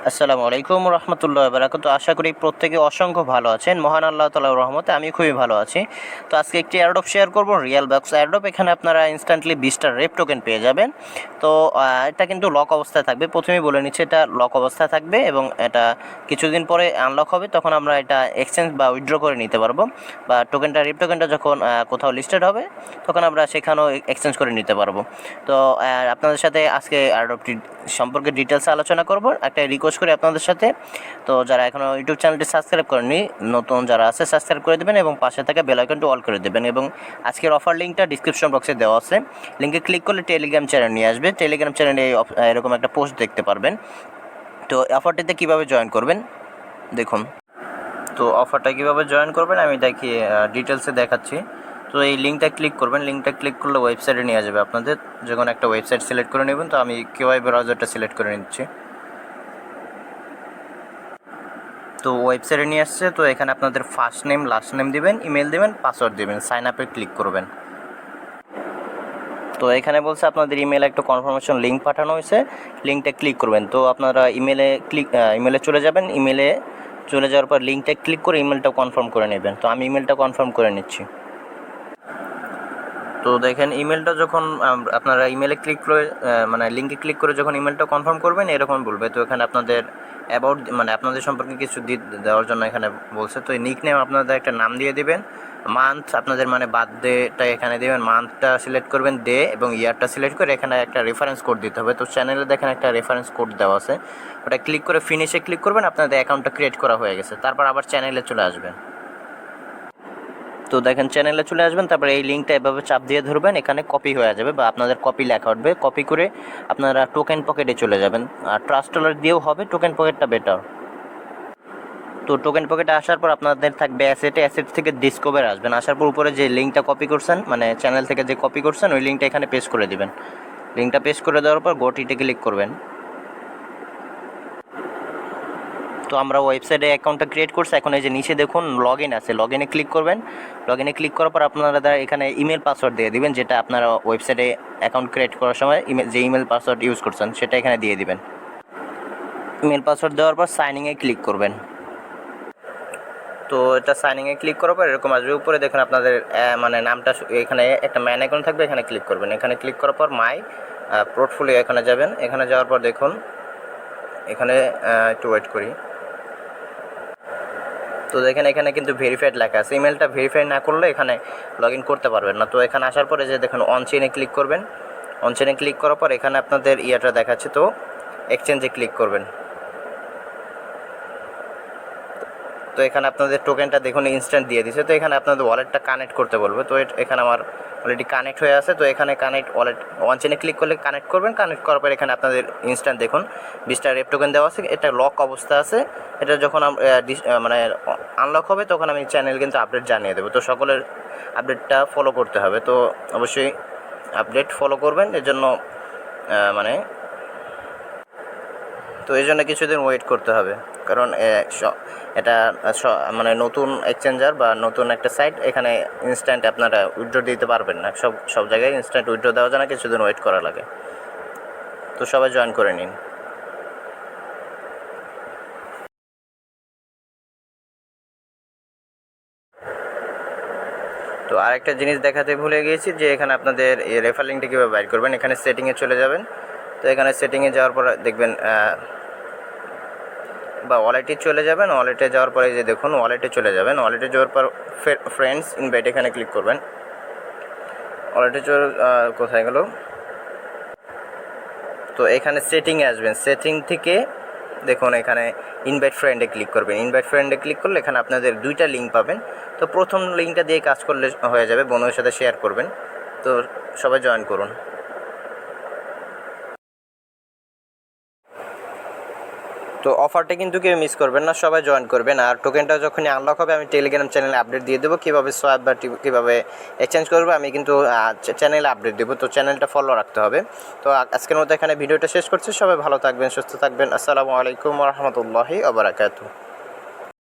আসসালামু আলাইকুম রহমতুল্লাহ বারাকাতু। আশা করি প্রত্যেকে অসংখ্য ভালো আছেন। মহান আল্লাহ তাআলার রহমতে আমি খুবই ভালো আছি। তো আজকে একটি এয়ারড্রপ শেয়ার করব, রিয়েলবক্স এয়ারড্রপ। এখানে আপনারা ইনস্ট্যান্টলি 20টা রেপ টোকেন পেয়ে যাবেন। তো এটা কিন্তু লক অবস্থায় থাকবে, প্রথমেই বলে নিচ্ছি এটা লক অবস্থায় থাকবে এবং এটা কিছুদিন পরে আনলক হবে, তখন আমরা এটা এক্সচেঞ্জ বা উইথড্র করে নিতে পারবো, বা টোকেনটা রেপ টোকেনটা যখন কোথাও লিস্টেড হবে তখন আমরা সেখানেও এক্সচেঞ্জ করে নিতে পারবো। তো আপনাদের সাথে আজকে এয়ারড্রপটি সম্পর্কে ডিটেলস আলোচনা করব। একটা রিকোয়েস্ট করি আপনাদের সাথে, তো যারা এখনও ইউটিউব চ্যানেলটি সাবস্ক্রাইব করেননি, নতুন যারা আছে সাবস্ক্রাইব করে দেবেন এবং পাশে থাকা বেল আইকনটি অল করে দেবেন। এবং আজকের অফার লিঙ্কটা ডিসক্রিপশন বক্সে দেওয়া আছে, লিঙ্কে ক্লিক করলে টেলিগ্রাম চ্যানেল নিয়ে আসবে। টেলিগ্রাম চ্যানেলে এরকম একটা পোস্ট দেখতে পারবেন। তো অফারটিতে কীভাবে জয়েন করবেন দেখুন। তো অফারটা কীভাবে জয়েন করবেন আমি ডিটেলসে দেখাচ্ছি। তো এই লিঙ্কটা ক্লিক করবেন, লিঙ্কটা ক্লিক করলে ওয়েবসাইটে নিয়ে যাবে আপনাদের। যখন একটা ওয়েবসাইট সিলেক্ট করে নেবেন, তো আমি কিউআই ব্রাউজারটা সিলেক্ট করে নিচ্ছি। তো ওয়েবসাইটে নিয়ে আসছে। তো এখানে আপনাদের ফার্স্ট নেম, লাস্ট নেম দিবেন, ইমেল দিবেন, পাসওয়ার্ড দিবেন, সাইন আপে ক্লিক করবেন। তো এখানে বলছে আপনাদের ইমেলে একটা কনফার্মেশন লিঙ্ক পাঠানো হয়েছে, লিঙ্কটা ক্লিক করবেন। তো আপনারা ইমেলে চলে যাবেন। ইমেলে চলে যাওয়ার পর লিঙ্কটা ক্লিক করে ইমেলটা কনফার্ম করে নেবেন। তো আমি ইমেলটা কনফার্ম করে নিচ্ছি। তো দেখেন ইমেলটা যখন আপনারা ইমেলে ক্লিক করে লিঙ্কে ক্লিক করে যখন ইমেলটা কনফার্ম করবেন এরকম বলবে। তো এখানে আপনাদের অ্যাবাউট আপনাদের সম্পর্কে কিছু দেওয়ার জন্য এখানে বলছে। তো এই নিক নেম আপনাদের একটা নাম দিয়ে দিবেন, মান্থ আপনাদের বার্থডেটা এখানে দেবেন, মান্থটা সিলেক্ট করবেন, ডে এবং ইয়ারটা সিলেক্ট করে এখানে একটা রেফারেন্স কোড দিতে হবে। তো চ্যানেলে দেখেন একটা রেফারেন্স কোড দেওয়া আছে, ওটা ক্লিক করে ফিনিশে ক্লিক করবেন। আপনাদের অ্যাকাউন্টটা ক্রিয়েট করা হয়ে গেছে। তারপর আবার চ্যানেলে চলে আসবেন। তো দেখেন চ্যানেলে চলে আসবেন, তারপরে এই লিঙ্কটা এভাবে চাপ দিয়ে ধরবেন, এখানে কপি হয়ে যাবে বা আপনাদের কপি লেখা উঠবে। কপি করে আপনারা টোকেন পকেটে চলে যাবেন। আর ট্রাস্ট ওয়ালেট দিয়েও হবে, টোকেন পকেটটা বেটার। তো টোকেন পকেটে আসার পর আপনাদের থাকবে অ্যাসেট থেকে ডিসকভার আসবেন। আসার পর উপরে যে লিঙ্কটা কপি করছেন, চ্যানেল থেকে যে কপি করছেন, ওই লিঙ্কটা এখানে পেস্ট করে দিবেন। লিঙ্কটা পেস্ট করে দেওয়ার পর গোটিতে ক্লিক করবেন। তো আমরা ওয়েবসাইটে অ্যাকাউন্টটা ক্রিয়েট করছি। এখন এই যে নিচে দেখুন লগ ইন আছে, লগ ইনে ক্লিক করবেন। লগ ইনে ক্লিক করার পর আপনারা এখানে ইমেল পাসওয়ার্ড দিয়ে দিবেন, যেটা আপনারা ওয়েবসাইটে অ্যাকাউন্ট ক্রিয়েট করার সময় যে ইমেল পাসওয়ার্ড ইউজ করছেন সেটা এখানে দিয়ে দিবেন। ইমেল পাসওয়ার্ড দেওয়ার পর সাইনিংয়ে ক্লিক করবেন। তো এটা সাইনিংয়ে ক্লিক করার পর এরকম আসবে। উপরে দেখুন আপনাদের নামটা, এখানে একটা ম্যান আইকন থাকবে, এখানে ক্লিক করবেন। এখানে ক্লিক করার পর মাই পোর্টফোলিও এখানে যাবেন। এখানে যাওয়ার পর দেখুন এখানে একটু ওয়েট করি। তো দেখেন এখানে কিন্তু ভেরিফাইড লেখা আছে, ইমেলটা ভেরিফাই না করলে এখানে লগ ইন করতে পারবেন না। তো এখানে আসার পরে যে দেখুন অন চেইনে ক্লিক করবেন। অন চেইনে ক্লিক করার পর এখানে আপনাদের ইয়েটা দেখাচ্ছে, তো এক্সচেঞ্জে ক্লিক করবেন। তো এখানে আপনাদের টোকেনটা দেখুন ইনস্ট্যান্ট দিয়ে দিছে। তো এখানে আপনাদের ওয়ালেটটা কানেক্ট করতে বলবে। তো এখানে আমার অলরেডি কানেক্ট হয়ে আছে। তো এখানে কানেক্ট ওয়ালেট ওয়ান চেনে ক্লিক করলে কানেক্ট করবেন। কানেক্ট করার পর এখানে আপনাদের ইনস্ট্যান্ট দেখুন 20টা রেপ টোকেন দেওয়া আছে। এটা লক অবস্থা আছে। এটা যখন আনলক হবে তখন আমি চ্যানেল কিন্তু আপডেট জানিয়ে দেবো। তো সকলের আপডেটটা ফলো করতে হবে। তো অবশ্যই আপডেট ফলো করবেন। এর জন্য তো এই জন্য কিছুদিন ওয়েট করতে হবে, কারণ এটা নতুন এক্সচেঞ্জার বা নতুন একটা সাইট, এখানে ইনস্ট্যান্ট আপনারা উইথড্র দিতে পারবেন না। সব জায়গায় ইনস্ট্যান্ট উইথড্র দেওয়া যায় না, কিছুদিন ওয়েট করা লাগে। তো সবাই জয়েন করে নিন। তো আরেকটা জিনিস দেখাতে ভুলে গিয়েছি, যে এখানে আপনাদের এই রেফার লিঙ্কটা কীভাবে বাইর করবেন। এখানে সেটিংয়ে চলে যাবেন। তো এখানে সেটিংয়ে যাওয়ার পর দেখবেন বা ওয়ালেটে চলে যাবেন। ওয়ালেটে যাওয়ার পরে যে দেখুন ওয়ালেটে চলে যাবেন। ওয়ালেটে যাওয়ার পর ফ্রেন্ডস ইনভাইট এখানে ক্লিক করবেন। ওয়ালেটে কোথায় গেল, তো এখানে সেটিংয়ে আসবেন। সেটিং থেকে দেখুন এখানে ইনভাইট ফ্রেন্ডে ক্লিক করবেন। ইনভাইট ফ্রেন্ডে ক্লিক করলে এখানে আপনাদের 2টা লিঙ্ক পাবেন। তো প্রথম লিঙ্কটা দিয়ে কাজ করলে হয়ে যাবে, বন্ধুদের সাথে শেয়ার করবেন। তো সবাই জয়েন করুন। তো অফারটা কিন্তু কেউ মিস করবেন না, সবাই জয়েন করবেন। আর টোকেনটা যখনই আনলক হবে আমি টেলিগ্রাম চ্যানেলে আপডেট দিয়ে দেবো, কীভাবে সোয়াপ বা কীভাবে এক্সচেঞ্জ করবো আমি কিন্তু চ্যানেলে আপডেট দেবো। তো চ্যানেলটা ফলো রাখতে হবে। তো আজকের মতো এখানে ভিডিওটা শেষ করছি। সবাই ভালো থাকবেন, সুস্থ থাকবেন। আসসালামু আলাইকুম রহমতুল্লাহি ওয়া বারাকাতুহু।